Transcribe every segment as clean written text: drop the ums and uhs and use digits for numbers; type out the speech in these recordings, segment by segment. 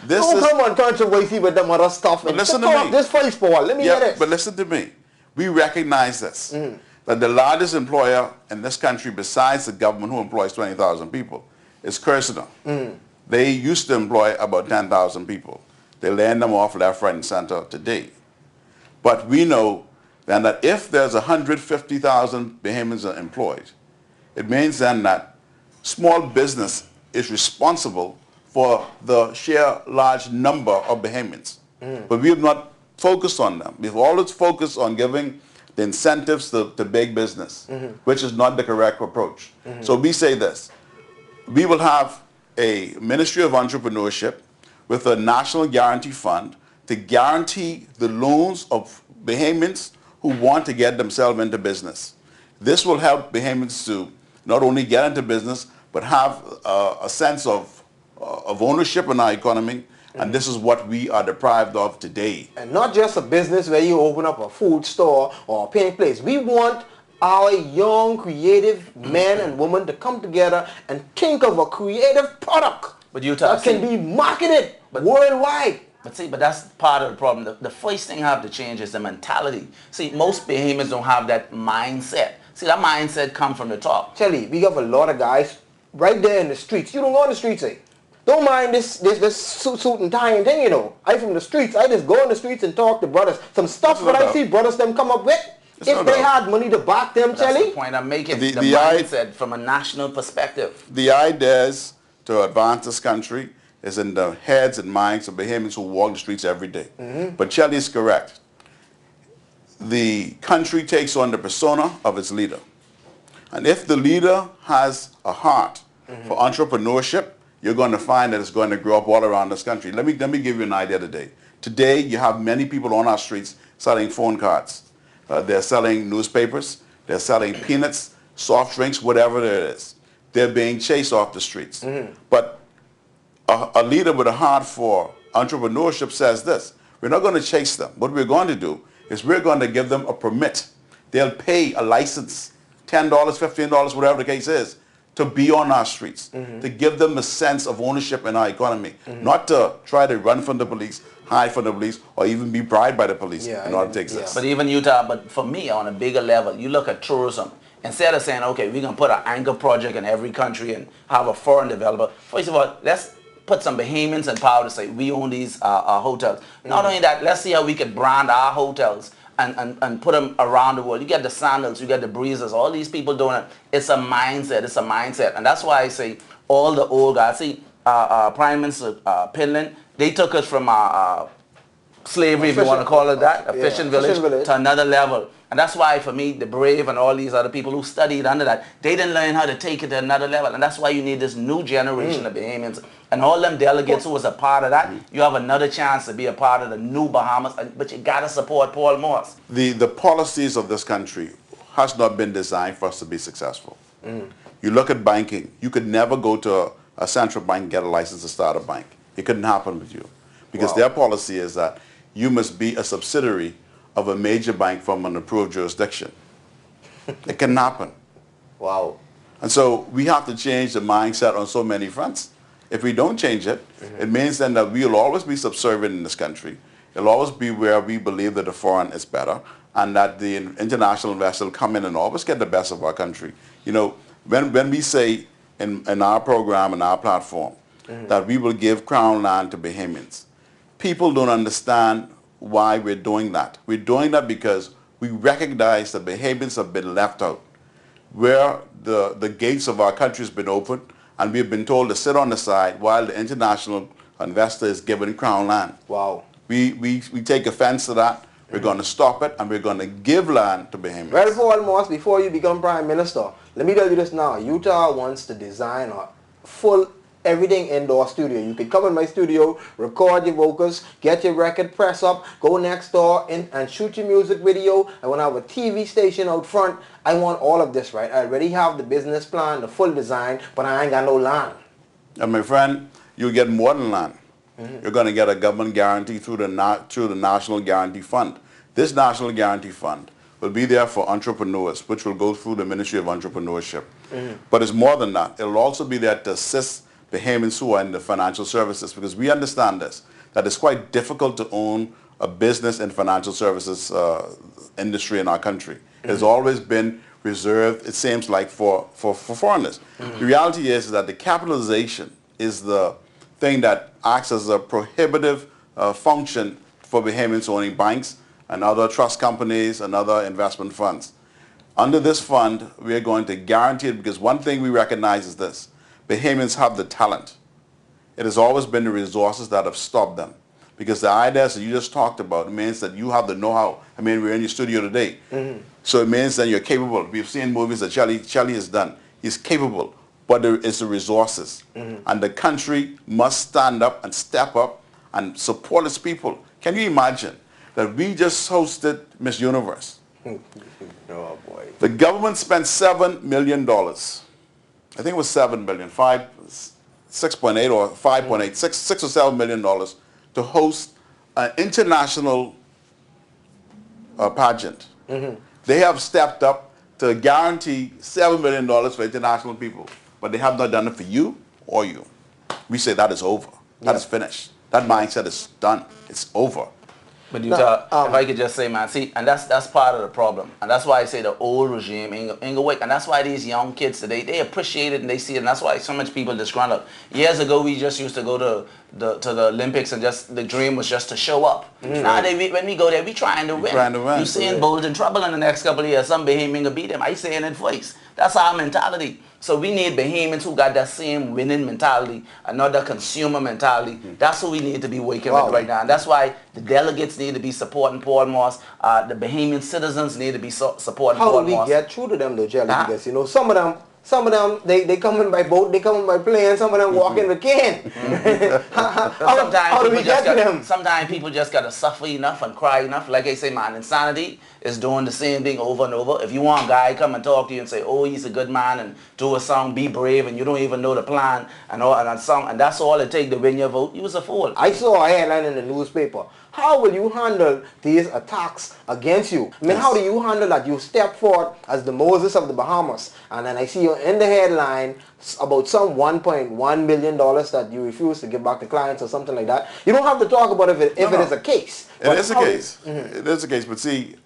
Don't come on controversy with them other stuff. But listen to me. This first for all. Let me hear this. But listen to me. We recognize this. That the largest employer in this country besides the government who employs 20,000 people is Christie. They used to employ about 10,000 people. They laying them off left, right, and center today. But we know then that if there's 150,000 Bahamians employed, it means then that small business is responsible for the sheer large number of Bahamians. But we have not focused on them. We've always focused on giving the incentives to big business, which is not the correct approach. So we say this. We will have a Ministry of Entrepreneurship with a National Guarantee Fund to guarantee the loans of Bahamians who want to get themselves into business. This will help Bahamians to not only get into business, but have a sense of ownership in our economy. And this is what we are deprived of today. And not just a business where you open up a food store or a paint place. We want our young, creative men and women to come together and think of a creative product that can be marketed worldwide. But that's part of the problem. The first thing you have to change is the mentality. See, most Bahamians don't have that mindset. See, that mindset comes from the top. Chelly, we have a lot of guys right there in the streets. You don't go on the streets, eh? Don't mind this suit and tie and thing, you know. I from the streets. I just go on the streets and talk to brothers. Some stuff that I see brothers them come up with. If they had money to back them, Chelly. That's the point I'm making. The mindset from a national perspective. The ideas to advance this country is in the heads and minds of Bahamians who walk the streets every day. But Chelly is correct. The country takes on the persona of its leader. And if the leader has a heart for entrepreneurship, you're going to find that it's going to grow up all around this country. Let me give you an idea today. Today, you have many people on our streets selling phone cards. They're selling newspapers. They're selling peanuts, soft drinks, whatever it is. They're being chased off the streets. But a leader with a heart for entrepreneurship says this. We're not going to chase them. What we're going to do is we're going to give them a permit. They'll pay a license, $10, $15, whatever the case is, to be on our streets, to give them a sense of ownership in our economy, not to try to run from the police, hide from the police, or even be bribed by the police in order to exist. But even Utah, but for me, on a bigger level, you look at tourism. Instead of saying, okay, we're going to put an anchor project in every country and have a foreign developer, first of all, let's put some Bahamians in power to say, we own these hotels. Not only that, let's see how we could brand our hotels and put them around the world. You get the Sandals, you get the Breezes, all these people doing it. It's a mindset, it's a mindset. And that's why I say all the old guys, see, Prime Minister Pinland, they took us from slavery, if you want to call it that, a fishing village, to another level. And that's why, for me, the Brave and all these other people who studied under that, they didn't learn how to take it to another level. And that's why you need this new generation of Bahamians. And all them delegates who was a part of that, you have another chance to be a part of the new Bahamas. But you got to support Paul Morse. The policies of this country has not been designed for us to be successful. You look at banking. You could never go to a central bank and get a license to start a bank. It couldn't happen with you. Because their policy is that you must be a subsidiary of a major bank from an approved jurisdiction. It can happen. Wow. And so we have to change the mindset on so many fronts. If we don't change it, it means then that we will always be subservient in this country. It'll always be where we believe that the foreign is better and that the international investor will come in and always get the best of our country. You know, when we say in our program and our platform that we will give crown land to Bahamians, people don't understand why we're doing that. We're doing that because we recognize that Bahamians have been left out. Where the gates of our country has been opened and we've been told to sit on the side while the international investor is given crown land. Wow. We take offense to that. We're going to stop it and we're going to give land to Bahamians. Well, Paul Morse, before you become Prime Minister, let me tell you this now. Utah wants to design a full everything indoor studio. You can come in my studio, record your vocals, get your record, press up, go next door and shoot your music video. I want to have a TV station out front. I want all of this, right? I already have the business plan, the full design, but I ain't got no land. And my friend, you'll get more than land. You're going to get a government guarantee through the National Guarantee Fund. This National Guarantee Fund will be there for entrepreneurs, which will go through the Ministry of Entrepreneurship. But it's more than that. It'll also be there to assist Bahamians who are in the financial services, because we understand this, that it's quite difficult to own a business in financial services industry in our country. It has always been reserved, it seems like, for foreigners. The reality is that the capitalization is the thing that acts as a prohibitive function for Bahamians owning banks and other trust companies and other investment funds. Under this fund, we are going to guarantee it, because one thing we recognize is this: Bahamians have the talent. It has always been the resources that have stopped them. Because the ideas that you just talked about, it means that you have the know-how. I mean, we're in your studio today. So it means that you're capable. We've seen movies that Charlie has done. He's capable, but there is the resources. And the country must stand up and step up and support its people. Can you imagine that we just hosted Miss Universe? Oh boy. The government spent $7 million. I think it was 7 million, 6.8 or 5.8, 6 or $7 million to host an international pageant. They have stepped up to guarantee $7 million for international people, but they have not done it for you or you. We say that is over. That is finished. That mindset is done. It's over. But if I could just say, man, see, and that's part of the problem. And that's why I say the old regime ain't awake. And that's why these young kids today, they appreciate it and they see it. And that's why so much people disgruntled. Years ago, we just used to go to the Olympics and just the dream was just to show up. Now, when we go there, we trying to win. You seeing Bulls in trouble in the next couple of years. Some Bahamian will beat them. I saying it voice. That's our mentality. So we need Bahamians who got that same winning mentality, another consumer mentality. That's what we need to be working with right now. And that's why the delegates need to be supporting Paul Moss. The Bahamian citizens need to be supporting Paul Moss. How do we get through to them though, Jelly? Because, you know, some of them, they come in by boat, they come in by plane, some of them walk in with cane. How do we get to them? Sometimes people just got to suffer enough and cry enough. Like I say, man, insanity is doing the same thing over and over. If you want a guy come and talk to you and say, oh, he's a good man, and do a song, be brave, and you don't even know the plan, and a song, and that's all it takes to win your vote, you was a fool. I saw a headline in the newspaper. How will you handle these attacks against you? I mean, how do you handle that? You step forward as the Moses of the Bahamas, and then I see you in the headline about some $1.1 million that you refuse to give back to clients or something like that. You don't have to talk about if it is a case. It is a case. It is a case. But see,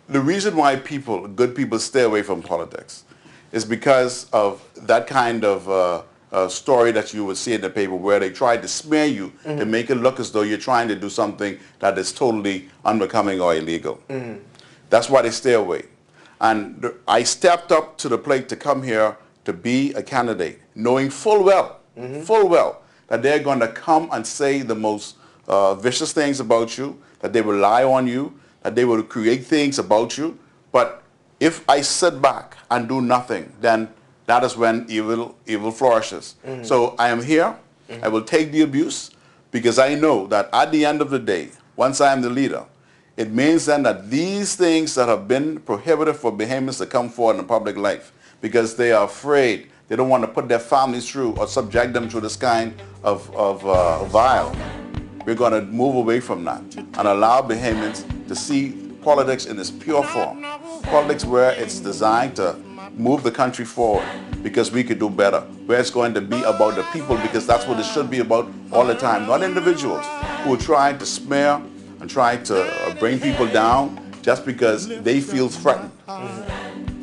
the reason why good people stay away from politics is because of that kind of story that you would see in the paper where they try to smear you to make it look as though you're trying to do something that is totally unbecoming or illegal. That's why they stay away. And I stepped up to the plate to come here to be a candidate, knowing full well that they're going to come and say the most vicious things about you, that they will lie on you, that they will create things about you. But if I sit back and do nothing, then that is when evil flourishes. So I am here. I will take the abuse because I know that at the end of the day, once I am the leader, it means then that these things that have been prohibited for Bahamians to come forward in public life because they are afraid, they don't want to put their families through or subject them to this kind of vile. We're going to move away from that and allow Bahamians to see politics in its pure form. Politics where it's designed to move the country forward because we could do better. Where it's going to be about the people because that's what it should be about all the time. Not individuals who are trying to smear and trying to bring people down just because they feel threatened.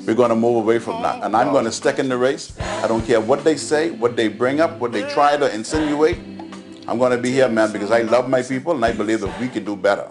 We're going to move away from that. And I'm going to stick in the race. I don't care what they say, what they bring up, what they try to insinuate. I'm going to be here, man, because I love my people and I believe that we can do better.